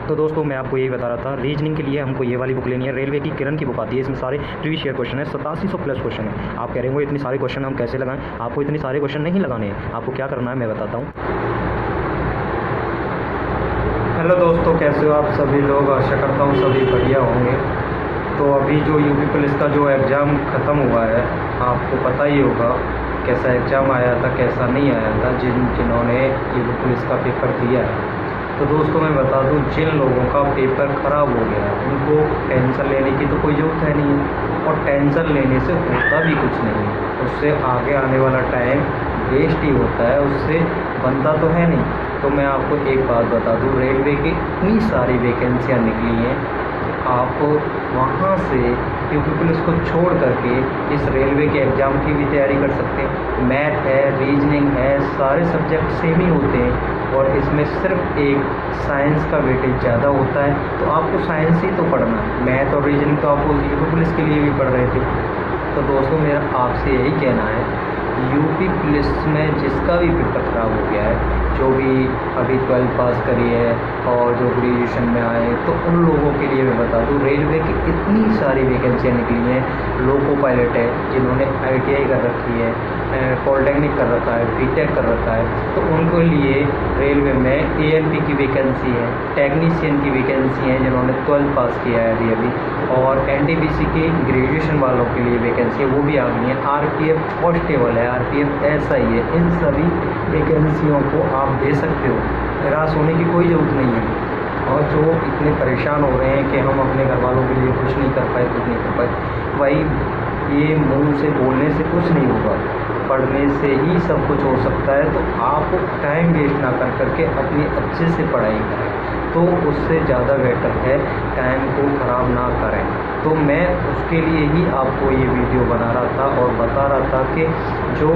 तो दोस्तों मैं आपको यही बता रहा था, रीजनिंग के लिए हमको ये वाली बुक लेनी है। रेलवे की किरण की बुक आती है, इसमें सारे प्रीवियस ईयर क्वेश्चन है, 8700 प्लस क्वेश्चन है। आप कह रहे हो इतने सारे क्वेश्चन हम कैसे लगाएं? आपको इतने सारे क्वेश्चन नहीं लगाने हैं। आपको क्या करना है मैं बताता हूँ। हेलो दोस्तों, कैसे हो आप सभी लोग? आशा करता हूँ सभी बढ़िया होंगे। तो अभी जो यूपी पुलिस का जो एग्ज़ाम ख़त्म हुआ है, आपको पता ही होगा कैसा एग्ज़ाम आया था, कैसा नहीं आया था जिन्होंने यूपी पुलिस का पेपर दिया है। तो दोस्तों मैं बता दूं, जिन लोगों का पेपर ख़राब हो गया है उनको टेंशन लेने की तो कोई ज़रूरत है नहीं है, और टेंशन लेने से होता भी कुछ नहीं है। उससे आगे आने वाला टाइम वेस्ट ही होता है, उससे बनता तो है नहीं। तो मैं आपको एक बात बता दूं, रेलवे की इतनी सारी वैकेंसियाँ निकली हैं, आप वहाँ से यूपी पुलिस को छोड़ करके इस रेलवे के एग्ज़ाम की भी तैयारी कर सकते हैं। मैथ है, रीजनिंग है, सारे सब्जेक्ट सेम ही होते हैं, और इसमें सिर्फ एक साइंस का वेटेज ज़्यादा होता है। तो आपको साइंस ही तो पढ़ना है। मैथ और रीजनिंग तो आप यूपी पुलिस के लिए भी पढ़ रहे थे। तो दोस्तों मेरा आपसे यही कहना है, यूपी पुलिस में जिसका भी पेपर ख़राब हो गया है, जो भी अभी 12th पास करी है और जो ग्रेजुएशन में आए, तो उन लोगों के लिए मैं बता दूं, रेलवे की इतनी सारी वैकेंसियाँ निकली हैं। लोको पायलट है, जिन्होंने ITI कर रखी है, पॉलिटेक्निक कर रखा है, BTech कर रखा है, तो उनके लिए रेलवे में ALP की वैकेंसी है, टेक्नीशियन की वैकेंसी है जिन्होंने 12th पास किया है अभी, और NTPC की ग्रेजुएशन वालों के लिए वैकेंसी है, वो भी आ गई है। RPF कांस्टेबल है, RPF SI है। इन सभी वैकेंसियों को आप दे सकते हो, निराश होने की कोई ज़रूरत नहीं है। और जो इतने परेशान हो रहे हैं कि हम अपने घर वालों के लिए कुछ नहीं कर पाए, भाई ये मुंह से बोलने से कुछ नहीं होगा, पढ़ने से ही सब कुछ हो सकता है। तो आप टाइम वेस्ट ना कर करके अपनी अच्छे से पढ़ाई करें, तो उससे ज़्यादा बेटर है, टाइम को ख़राब ना करें। तो मैं उसके लिए ही आपको ये वीडियो बना रहा था और बता रहा था कि जो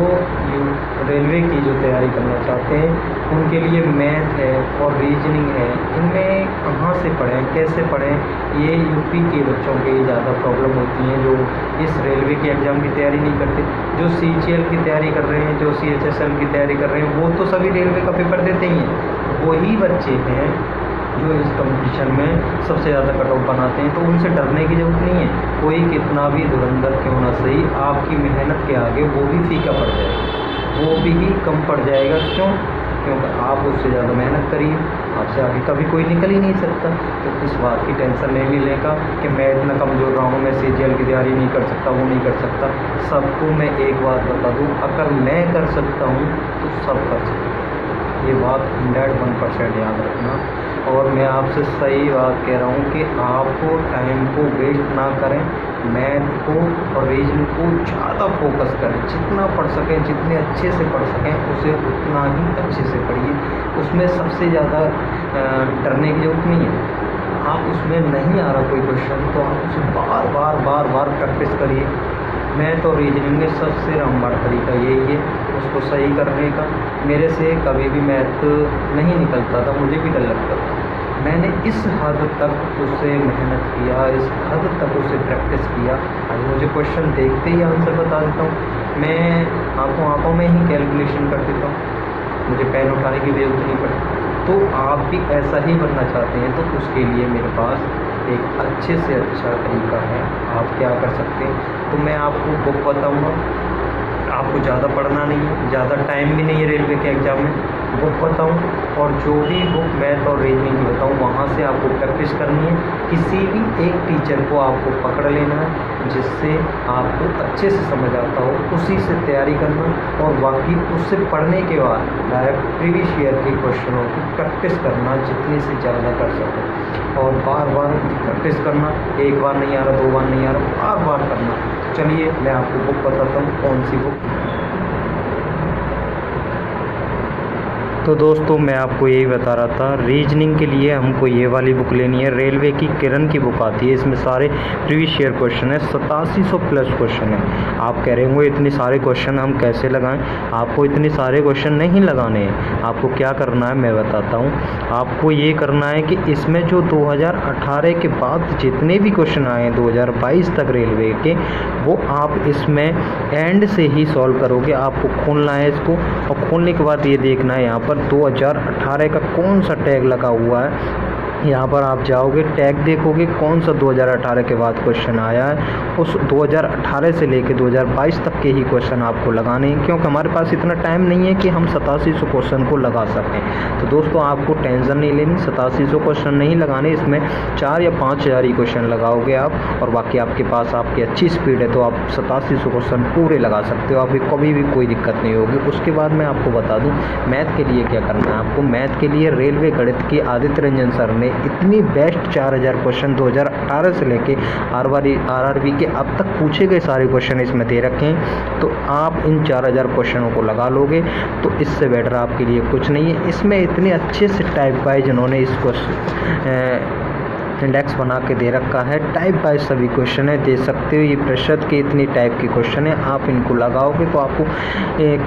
रेलवे की जो तैयारी करना चाहते हैं उनके लिए मैथ है और रीजनिंग है, इनमें कहाँ से पढ़ें, कैसे पढ़ें, ये यूपी के बच्चों के ज़्यादा प्रॉब्लम होती हैं जो इस रेलवे के एग्ज़ाम की तैयारी नहीं करते। जो CGL की तैयारी कर रहे हैं, जो CHSL की तैयारी कर रहे हैं, वो तो सभी रेलवे का पेपर देते ही हैं। वही बच्चे हैं जो इस कंपटीशन में सबसे ज़्यादा कट ऑफ बनाते हैं। तो उनसे डरने की ज़रूरत नहीं है। कोई कितना भी धुरंधर क्यों ना सही, आपकी मेहनत के आगे वो भी फीका पड़ जाएगा, वो भी ही कम पड़ जाएगा। क्यों? क्योंकि आप उससे ज़्यादा मेहनत करिए, आपसे आगे कभी कोई निकल ही नहीं सकता। तो इस बात की टेंशन नहीं लेगा कि मैं इतना कमज़ोर रहा हूँ, मैं CGL की तैयारी नहीं कर सकता, वो नहीं कर सकता। सबको मैं एक बात बता दूँ, अगर मैं कर सकता हूँ तो सब कर सकते हैं। ये बात 101% याद रखना। और मैं आपसे सही बात कह रहा हूँ कि आपको टाइम को वेस्ट ना करें, मैथ को और रीजनिंग को ज़्यादा फोकस करें। जितना पढ़ सकें, जितने अच्छे से पढ़ सकें, उसे उतना ही अच्छे से पढ़िए। उसमें सबसे ज़्यादा डरने की ज़रूरत नहीं है। आप उसमें नहीं आ रहा कोई क्वेश्चन, तो आप उसे बार बार प्रैक्टिस करिए। मैथ और रीजनिंग में सबसे रामबाण तरीका यही है, उसको सही करने का। मेरे से कभी भी मैथ नहीं निकलता था, मुझे भी डर लगता था। मैंने इस हद तक उससे मेहनत किया, इस हद तक उससे प्रैक्टिस किया, आज मुझे क्वेश्चन देखते ही आंसर बता देता हूँ। मैं आंखों में ही कैलकुलेशन कर देता हूँ, मुझे पेन उठाने की भी जरूरत नहीं पड़ती। तो आप भी ऐसा ही बनना चाहते हैं, तो उसके लिए मेरे पास एक अच्छे से अच्छा तरीका है। आप क्या कर सकते हैं, तो मैं आपको बुक बताऊँगा। आपको ज़्यादा पढ़ना नहीं है, ज़्यादा टाइम भी नहीं है रेलवे के एग्ज़ाम में। बुक बताऊँ, और जो भी बुक मैथ और रीजनिंग की बताऊँ, वहाँ से आपको प्रैक्टिस करनी है। किसी भी एक टीचर को आपको पकड़ लेना है जिससे आपको अच्छे से समझ आता हो, उसी से तैयारी करना, और बाकी उससे पढ़ने के बाद डायरेक्ट प्रीवियस ईयर के क्वेश्चनों की प्रैक्टिस करना, जितनी से ज़्यादा कर सको, और बार प्रैक्टिस करना। एक बार नहीं आ रहा, 2 बार नहीं आ रहा, बार करना। चलिए मैं आपको बुक बताता हूँ, कौन सी बुक। तो दोस्तों मैं आपको यही बता रहा था, रीजनिंग के लिए हमको ये वाली बुक लेनी है। रेलवे की किरण की बुक आती है, इसमें सारे प्रीवियस ईयर क्वेश्चन है, 8700 प्लस क्वेश्चन है। आप कह रहे होंगे इतने सारे क्वेश्चन हम कैसे लगाएं? आपको इतने सारे क्वेश्चन नहीं लगाने हैं। आपको क्या करना है मैं बताता हूँ। आपको ये करना है कि इसमें जो 2018 के बाद जितने भी क्वेश्चन आए हैं 2022 तक रेलवे के, वो आप इसमें एंड से ही सॉल्व करोगे। आपको खोलना है इसको, और खोलने के बाद ये देखना है यहाँ पर 2018 का कौन सा टैग लगा हुआ है, यहाँ पर आप जाओगे, टैग देखोगे कौन सा 2018 के बाद क्वेश्चन आया है, उस 2018 से लेके 2022 तक के ही क्वेश्चन आपको लगाने हैं, क्योंकि हमारे पास इतना टाइम नहीं है कि हम 8700 क्वेश्चन को लगा सकें। तो दोस्तों आपको टेंशन नहीं लेनी, 8700 क्वेश्चन नहीं लगाने, इसमें 4 या 5000 ही क्वेश्चन लगाओगे आप, और बाकी आपके पास आपकी अच्छी स्पीड है तो आप 8700 क्वेश्चन पूरे लगा सकते हो, आपकी कभी भी कोई दिक्कत नहीं होगी। उसके बाद मैं आपको बता दूँ मैथ के लिए क्या करना है। आपको मैथ के लिए रेलवे गणित की आदित्य रंजन सर ने इतनी बेस्ट 4000 क्वेश्चन 2018 से लेके आरआरबी के अब तक पूछे गए सारे क्वेश्चन इसमें दे रखे हैं। तो आप इन 4000 क्वेश्चनों को लगा लोगे तो इससे बेटर आपके लिए कुछ नहीं है। इसमें इतने अच्छे से टाइप वाइज जिन्होंने इसको इंडेक्स बना के दे रखा है, टाइप वाइज सभी क्वेश्चन है, दे सकते हो। ये प्रतिशत के इतनी टाइप के क्वेश्चन है, आप इनको लगाओगे तो आपको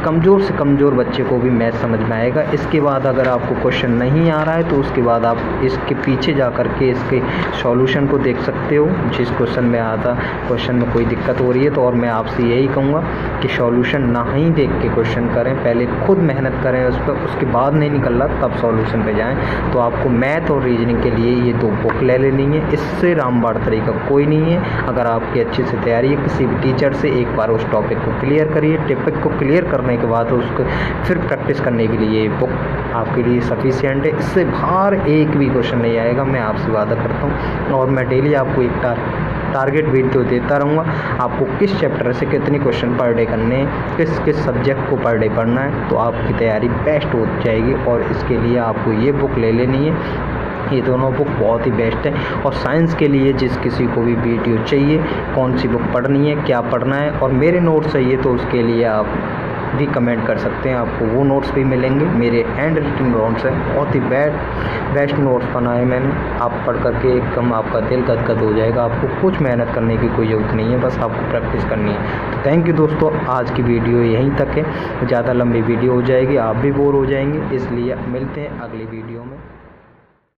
कमज़ोर से कमज़ोर बच्चे को भी मैथ समझ में आएगा। इसके बाद अगर आपको क्वेश्चन नहीं आ रहा है तो उसके बाद आप इसके पीछे जा कर के इसके सॉल्यूशन को देख सकते हो। जिस क्वेश्चन में आता क्वेश्चन में कोई दिक्कत हो रही है तो और मैं आपसे यही कहूँगा कि सॉल्यूशन ना ही देख के क्वेश्चन करें, पहले खुद मेहनत करें उस पर, उसके बाद नहीं निकल रहा तब सॉल्यूशन पे जाएँ। तो आपको मैथ और रीजनिंग के लिए ये 2 बुक ले लेनी है, इससे रामबाण तरीका कोई नहीं है। अगर आपकी अच्छे से तैयारी है किसी भी टीचर से, एक बार उस टॉपिक को क्लियर करिए, टॉपिक को क्लियर करने के बाद उसको फिर प्रैक्टिस करने के लिए ये बुक आपके लिए सफिशिएंट है। इससे बाहर एक भी क्वेश्चन नहीं आएगा, मैं आपसे वादा करता हूँ। और मैं डेली आपको एक टारगेट वीडियो देता रहूँगा, आपको किस चैप्टर से कितने क्वेश्चन पर डे करने हैं, किस किस सब्जेक्ट को पर डे पढ़ना है, तो आपकी तैयारी बेस्ट हो जाएगी। और इसके लिए आपको ये बुक ले लेनी है, ये दोनों बुक बहुत ही बेस्ट है। और साइंस के लिए जिस किसी को भी वीडियो चाहिए, कौन सी बुक पढ़नी है, क्या पढ़ना है, और मेरे नोट्स चाहिए तो उसके लिए आप भी कमेंट कर सकते हैं, आपको वो नोट्स भी मिलेंगे। मेरे हैंड रिटन नोट्स हैं, बहुत ही बेस्ट नोट्स बनाए मैंने, आप पढ़ करके एकदम आपका दिल गदगद हो जाएगा। आपको कुछ मेहनत करने की कोई ज़रूरत नहीं है, बस आपको प्रैक्टिस करनी है। तो थैंक यू दोस्तों, आज की वीडियो यहीं तक है, ज़्यादा लंबी वीडियो हो जाएगी, आप भी बोर हो जाएंगे, इसलिए मिलते हैं अगली वीडियो में।